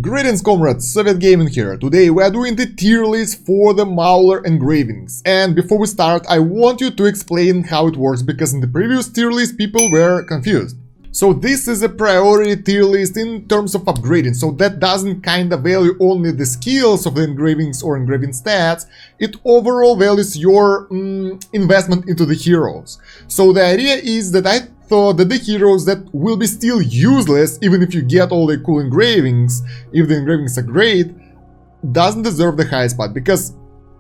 Greetings comrades, Soviet Gaming here. Today we are doing the tier list for the Mauler engravings. And before we start, I want you to explain how it works, because in the previous tier list people were confused. So this is a priority tier list in terms of upgrading, so that doesn't kinda value only the skills of the engravings or engraving stats, it overall values your investment into the heroes. So the idea is that I thought that the heroes that will be still useless, even if you get all the cool engravings, if the engravings are great, doesn't deserve the highest spot, because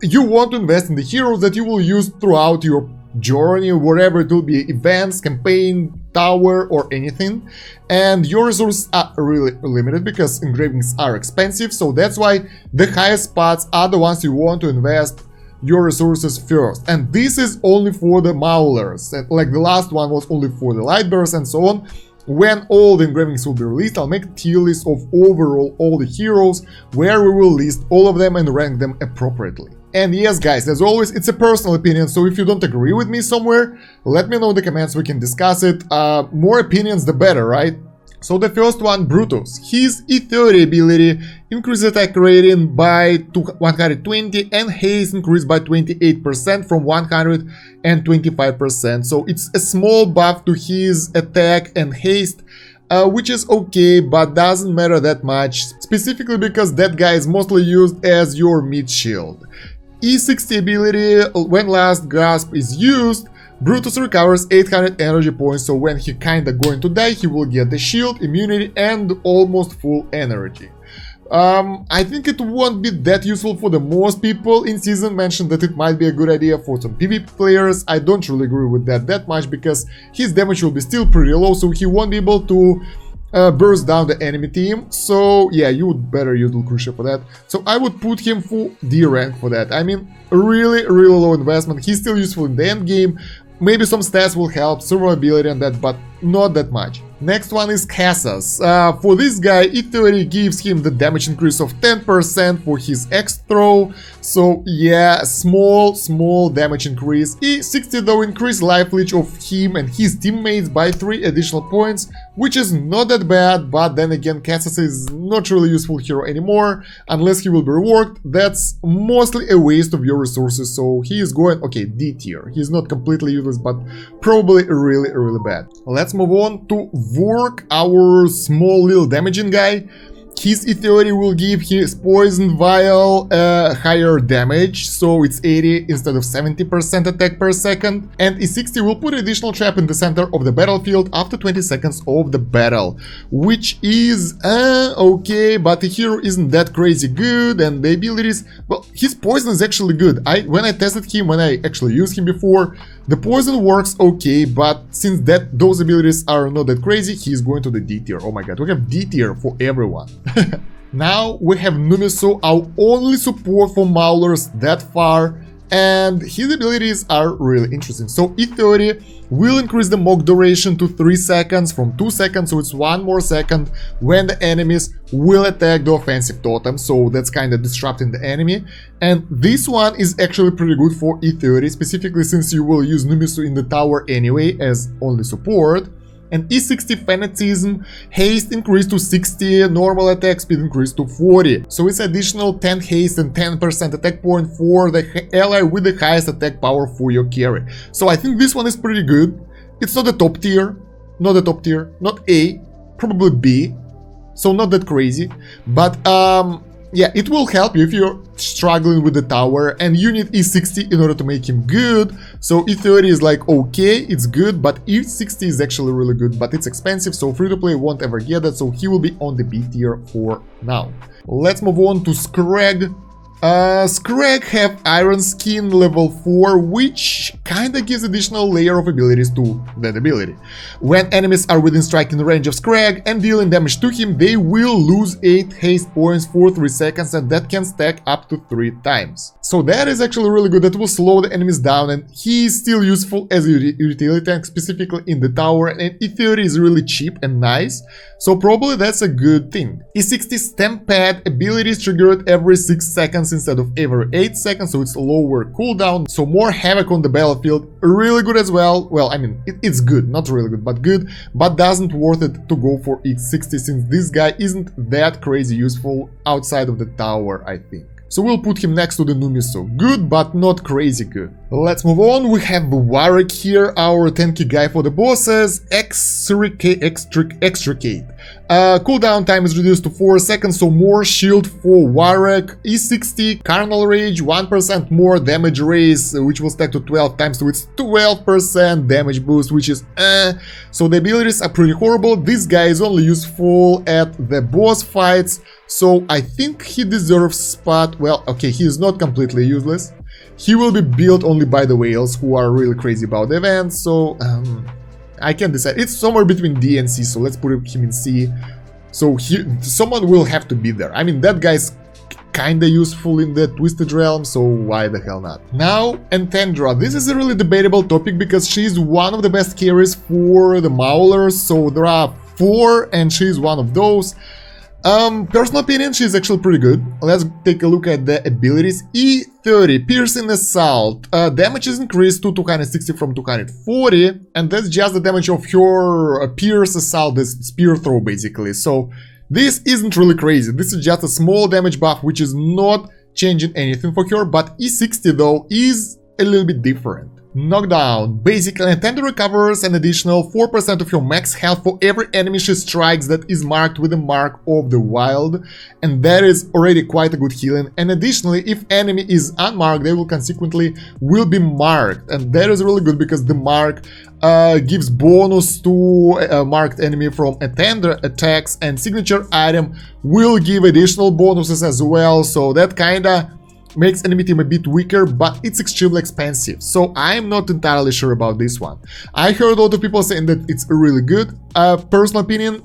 you want to invest in the heroes that you will use throughout your journey, wherever it will be, events, campaign, tower, or anything. And your resources are really limited because engravings are expensive, so that's why the highest spots are the ones you want to invest your resources first. And this is only for the Maulers, like the last one was only for the light bearers and so on. When all the engravings will be released, I'll make a tier list of overall all the heroes, where we will list all of them and rank them appropriately. And yes guys, as always, it's a personal opinion, so if you don't agree with me somewhere, let me know in the comments, we can discuss it. More opinions the better, right? So the first one, Brutus. His E30 ability increases attack rating by 120 and haste increased by 28% from 125%. So it's a small buff to his attack and haste, which is okay, but doesn't matter that much, specifically because that guy is mostly used as your mid shield. E60 ability, when last gasp is used, Brutus recovers 800 energy points, so when he kinda going to die, he will get the shield, immunity, and almost full energy. I think it won't be that useful for the most people. In season mentioned that it might be a good idea for some PvP players. I don't really agree with that much, because his damage will be still pretty low, so he won't be able to burst down the enemy team. So yeah, you would better use Crucial for that. So I would put him for D rank for that. I mean, really low investment. He's still useful in the end game. Maybe some stats will help, survivability and that, but not that much. Next one is Cassas. For this guy, E30 gives him the damage increase of 10% for his X throw. So yeah, small damage increase. E60 though increase life leech of him and his teammates by 3 additional points, which is not that bad, but then again, Cassas is not really useful hero anymore, unless he will be reworked. That's mostly a waste of your resources, so he is going, okay, D tier. He's not completely useless, but probably really bad. Let's move on to Vork, our small little damaging guy. His E30 will give his poison vial higher damage, so it's 80 instead of 70% attack per second, and E60 will put additional trap in the center of the battlefield after 20 seconds of the battle, which is okay, but the hero isn't that crazy good, and the abilities, well, his poison is actually good. When I tested him, when I actually used him before, the poison works okay, but since those abilities are not that crazy, he's going to the D tier. Oh my god, we have D tier for everyone. Now we have Numisu, our only support for Maulers that far, and his abilities are really interesting. So E30 will increase the mock duration to 3 seconds from 2 seconds, so it's 1 more second when the enemies will attack the offensive totem, so that's kind of disrupting the enemy. And this one is actually pretty good for E30, specifically since you will use Numisu in the tower anyway as only support. And E60 Fanatism, haste increased to 60, normal attack speed increased to 40. So it's additional 10 haste and 10% attack point for the ally with the highest attack power for your carry. So I think this one is pretty good. It's not the top tier, not A, probably B, so not that crazy. But yeah, it will help you if you're struggling with the tower, and you need E60 in order to make him good. So E30 is like okay, it's good, but E60 is actually really good, but it's expensive, so free-to-play won't ever get that, so he will be on the B tier for now. Let's move on to Scrag. Scrag have Iron Skin level 4, which kinda gives additional layer of abilities to that ability. When enemies are within striking range of Scrag and dealing damage to him, they will lose 8 haste points for 3 seconds, and that can stack up to 3 times. So that is actually really good. That will slow the enemies down, and he is still useful as a utility tank, specifically in the tower, and E30 is really cheap and nice, so probably that's a good thing. E60 stem pad ability is triggered every 6 seconds instead of every 8 seconds, so it's lower cooldown, so more havoc on the battlefield. Really good as well. Well, I mean, it's good, not really good, but good, but doesn't worth it to go for E60 since this guy isn't that crazy useful outside of the tower, I think. So we'll put him next to the Numiso. Good, but not crazy good. Let's move on. We have Warwick here, our tanky guy for the bosses. Extricate. Cooldown time is reduced to 4 seconds, so more shield for Warwick. E60, Carnal Rage, 1% more damage raise, which will stack to 12 times, so it's 12% damage boost, which is So the abilities are pretty horrible. This guy is only useful at the boss fights, so I think he deserves spot. Well, okay, he is not completely useless. He will be built only by the whales, who are really crazy about the event, so I can't decide. It's somewhere between D and C, so let's put him in C. So someone will have to be there. I mean, that guy's kinda useful in the Twisted Realm, so why the hell not? Now, Entendra. This is a really debatable topic because she's one of the best carries for the Maulers, so there are 4 and she's one of those. Personal opinion, she's actually pretty good. Let's take a look at the abilities. E30, Piercing Assault. Damage is increased to 260 from 240, and that's just the damage of her Pierce Assault, this spear throw basically. So this isn't really crazy. This is just a small damage buff, which is not changing anything for her, but E60 though is a little bit different. Knockdown. Basically, Nintendo recovers an additional 4% of your max health for every enemy she strikes that is marked with the Mark of the Wild, and that is already quite a good healing. And additionally, if enemy is unmarked, they will consequently be marked, and that is really good because the mark gives bonus to a marked enemy from attender attacks, and signature item will give additional bonuses as well, so that kinda makes enemy team a bit weaker, but it's extremely expensive, so I'm not entirely sure about this one. I heard a lot of people saying that it's really good. Personal opinion,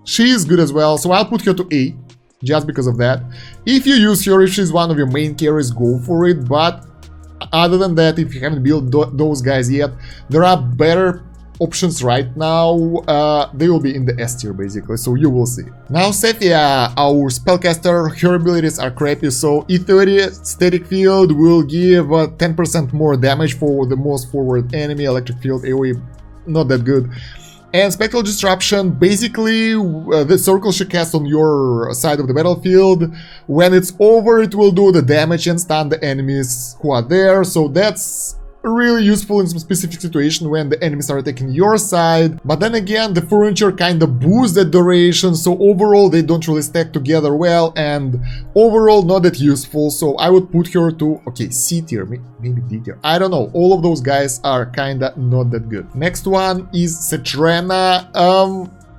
she is good as well, so I'll put her to A, just because of that. If you use her, if she's one of your main carries, go for it, but other than that, if you haven't built those guys yet, there are better options right now. They will be in the S tier basically, so you will see. Now Sephia, our spellcaster, her abilities are crappy, so E30 static field will give 10% more damage for the most forward enemy. Electric field AoE, not that good. And Spectral Disruption, basically the circle she casts on your side of the battlefield, when it's over it will do the damage and stun the enemies who are there, so that's really useful in some specific situation when the enemies are attacking your side. But then again, the furniture kind of boosts the duration, so overall they don't really stack together well, and overall not that useful, so I would put her to, okay, C tier, maybe D tier, I don't know. All of those guys are kinda not that good. Next one is Cetrena.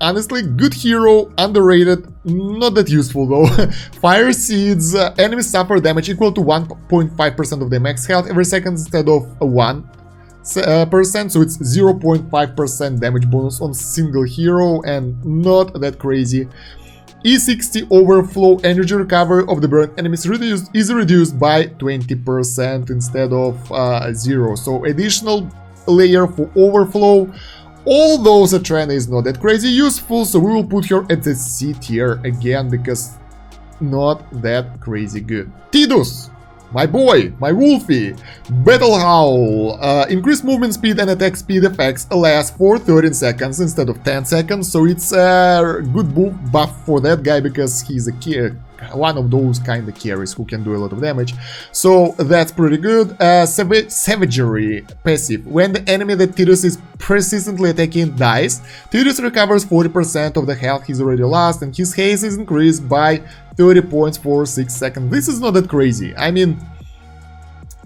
Honestly, good hero, underrated, not that useful though. Fire Seeds, enemies suffer damage equal to 1.5% of their max health every second instead of 1%, so it's 0.5% damage bonus on single hero, and not that crazy. E60 overflow, energy recovery of the burned enemies is reduced by 20% instead of 0, so additional layer for overflow. Although Cetrena is not that crazy useful, so we will put her at the C tier again, because not that crazy good. Tidus, my boy, my Wolfie. Battle Howl. Increased movement speed and attack speed effects last for 13 seconds instead of 10 seconds, so it's a good buff for that guy because he's one of those kind of carries who can do a lot of damage, so that's pretty good. Savagery passive. When the enemy that Tidus is persistently attacking dies, Tidus recovers 40% of the health he's already lost, and his haste is increased by 30 points for 6 seconds. This is not that crazy. I mean,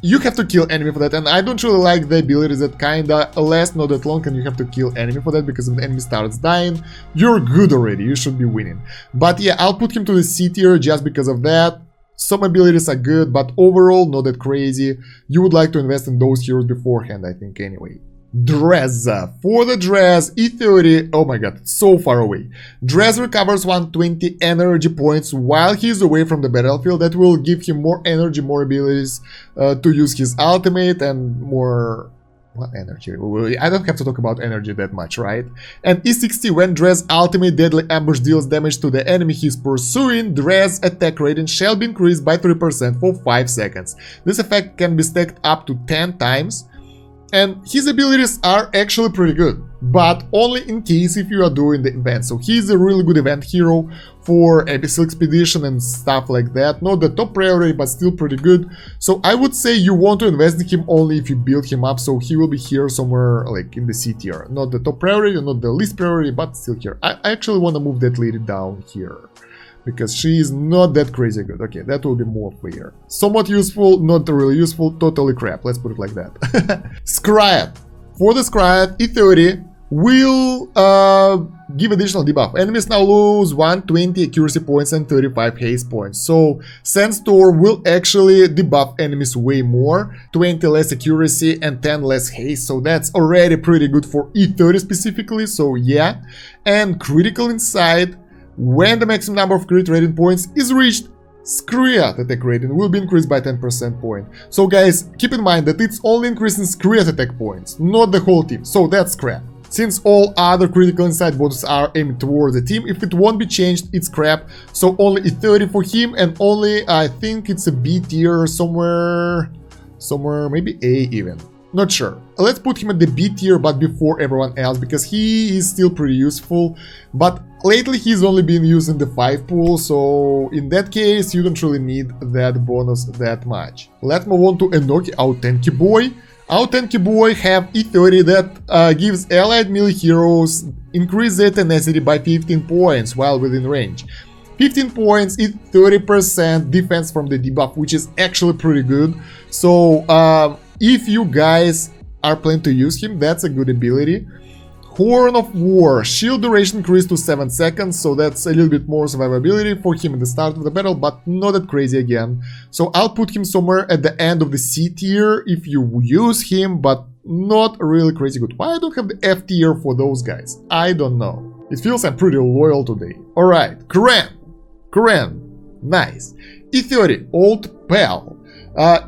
you have to kill enemy for that, and I don't really like the abilities that kinda last not that long and you have to kill enemy for that, because if the enemy starts dying, you're good already, you should be winning. But yeah, I'll put him to the C tier just because of that. Some abilities are good, but overall not that crazy. You would like to invest in those heroes beforehand, I think, anyway. Dress. For the Dress, E30, oh my god, it's so far away. Dress recovers 120 energy points while he is away from the battlefield. That will give him more energy, more abilities to use his ultimate and more... What energy? I don't have to talk about energy that much, right? And E60, when Dress ultimate deadly ambush deals damage to the enemy he is pursuing, Dress attack rating shall be increased by 3% for 5 seconds. This effect can be stacked up to 10 times. And his abilities are actually pretty good, but only in case if you are doing the event. So he's a really good event hero for Abyssal Expedition and stuff like that. Not the top priority, but still pretty good. So I would say you want to invest in him only if you build him up, so he will be here somewhere like in the C tier. Not the top priority, not the least priority, but still here. I actually want to move that lady down here, because she is not that crazy good. Okay, that will be more fair. Somewhat useful, not really useful, totally crap. Let's put it like that. Scryat. For the Scryat, E30 will give additional debuff. Enemies now lose 120 accuracy points and 35 haste points. So Sandstorm will actually debuff enemies way more. 20 less accuracy and 10 less haste. So that's already pretty good for E30 specifically. So yeah. And Critical Insight. When the maximum number of crit rating points is reached, Scryat attack rating will be increased by 10% point. So guys, keep in mind that it's only increasing Scryat attack points, not the whole team, so that's crap. Since all other critical insight bonuses are aimed towards the team, if it won't be changed, it's crap. So only E30 for him, and only, I think it's a B tier somewhere, maybe A even. Not sure. Let's put him at the B tier, but before everyone else, because he is still pretty useful. But lately he's only been used in the 5 pool, so in that case you don't really need that bonus that much. Let's move on to Enoki, our tanky boy. Our tanky boy have E30 that gives allied melee heroes increase their tenacity by 15 points while within range. 15 points is 30% defense from the debuff, which is actually pretty good. So if you guys are planning to use him, that's a good ability. Horn of War, shield duration increased to 7 seconds, so that's a little bit more survivability for him at the start of the battle, but not that crazy again. So I'll put him somewhere at the end of the C tier if you use him, but not really crazy good. Why I don't have the F tier for those guys? I don't know. It feels I'm pretty loyal today. Alright, Karen, nice. E30, Old Pal.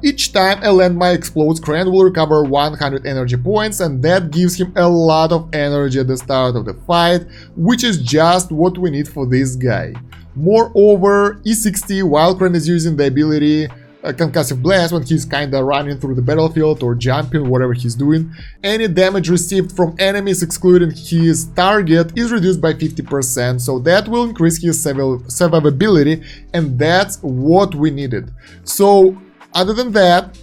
Each time a landmine explodes, Kran will recover 100 energy points, and that gives him a lot of energy at the start of the fight, which is just what we need for this guy. Moreover, E60, while Kran is using the ability Concussive Blast when he's kinda running through the battlefield or jumping, whatever he's doing, any damage received from enemies excluding his target is reduced by 50%, so that will increase his survivability, and that's what we needed. So other than that,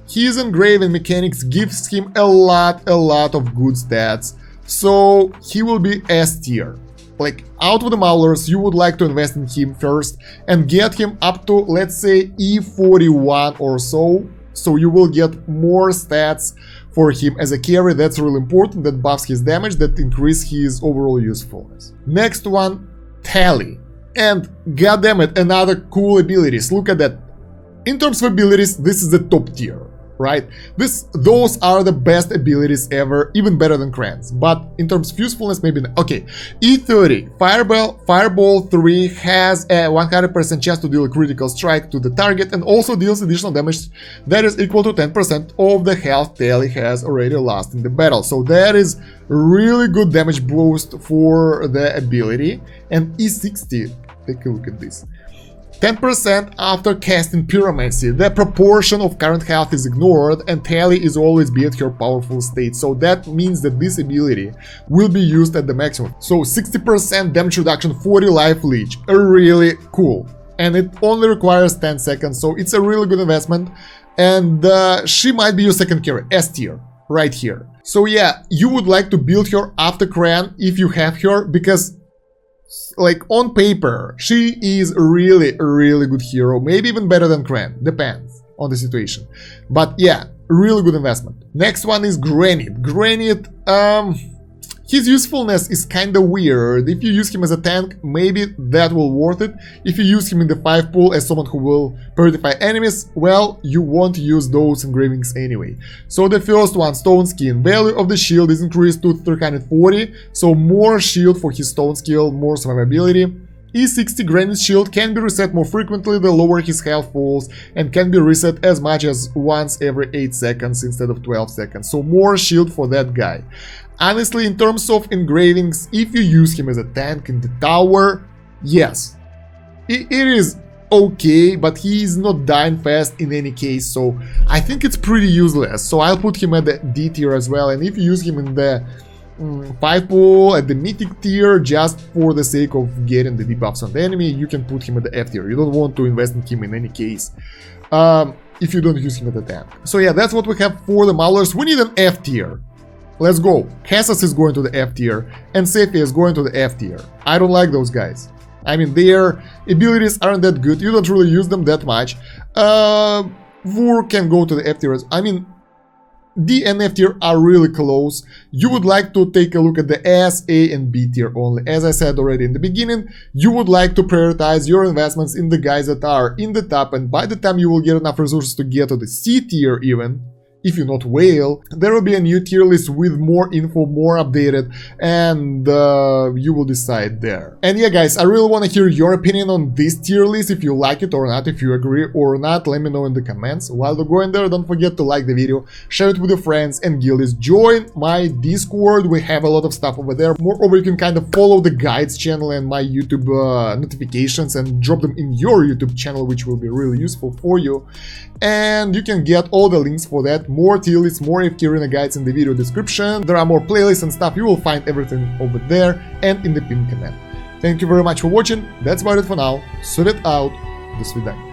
his engraving mechanics gives him a lot of good stats, so he will be S tier. Like, out of the Maulers, you would like to invest in him first and get him up to, let's say, E41 or so, so you will get more stats for him as a carry. That's really important. That buffs his damage, that increase his overall usefulness. Next one, Tally. And goddammit, another cool abilities. Look at that. In terms of abilities, this is the top tier, right? Those are the best abilities ever, even better than Kran's. But in terms of usefulness, maybe not. Okay, E30, Fireball 3 has a 100% chance to deal a critical strike to the target and also deals additional damage that is equal to 10% of the health Tally has already lost in the battle. So that is really good damage boost for the ability. And E60, take a look at this. 10% after casting Pyromancy. The proportion of current health is ignored and Tally is always be at her powerful state, so that means that this ability will be used at the maximum. So 60% damage reduction, 40 life leech, really cool. And it only requires 10 seconds, so it's a really good investment. And she might be your second carry, S tier, right here. So yeah, you would like to build her after Kran if you have her, because like on paper, she is a really good hero, maybe even better than Kran, depends on the situation. But yeah, really good investment. Next one is Granite. Granite, His usefulness is kinda weird. If you use him as a tank, maybe that will worth it. If you use him in the 5 pool as someone who will purify enemies, well, you won't use those engravings anyway. So the first one, stone skin. Value of the shield is increased to 340, so more shield for his stone skill, more survivability. E60 granite shield can be reset more frequently the lower his health falls, and can be reset as much as once every 8 seconds instead of 12 seconds, so more shield for that guy. Honestly, in terms of engravings, if you use him as a tank in the tower, yes, it is okay, but he is not dying fast in any case, so I think it's pretty useless. So I'll put him at the D tier as well, and if you use him in the 5 pool at the mythic tier just for the sake of getting the debuffs on the enemy, you can put him at the F tier. You don't want to invest in him in any case if you don't use him as a tank. So yeah, that's what we have for the Maulers. We need an F tier. Let's go. Casas is going to the F tier, and Sephi is going to the F tier. I don't like those guys. I mean, their abilities aren't that good. You don't really use them that much. Vur can go to the F tier. I mean, D and F tier are really close. You would like to take a look at the S, A, and B tier only. As I said already in the beginning, you would like to prioritize your investments in the guys that are in the top, and by the time you will get enough resources to get to the C tier even, if you not whale, there will be a new tier list with more info, more updated, and you will decide there. And yeah guys, I really want to hear your opinion on this tier list, if you like it or not, if you agree or not, let me know in the comments. While you're going there, don't forget to like the video, share it with your friends and guildies, join my Discord, we have a lot of stuff over there. Moreover, you can kind of follow the guides channel and my YouTube notifications and drop them in your YouTube channel, which will be really useful for you. And you can get all the links for that, more tier lists, more AFK Arena guides in the video description. There are more playlists and stuff, you will find everything over there and in the pinned comment. Thank you very much for watching, that's about it for now. Soviet out, до свидания.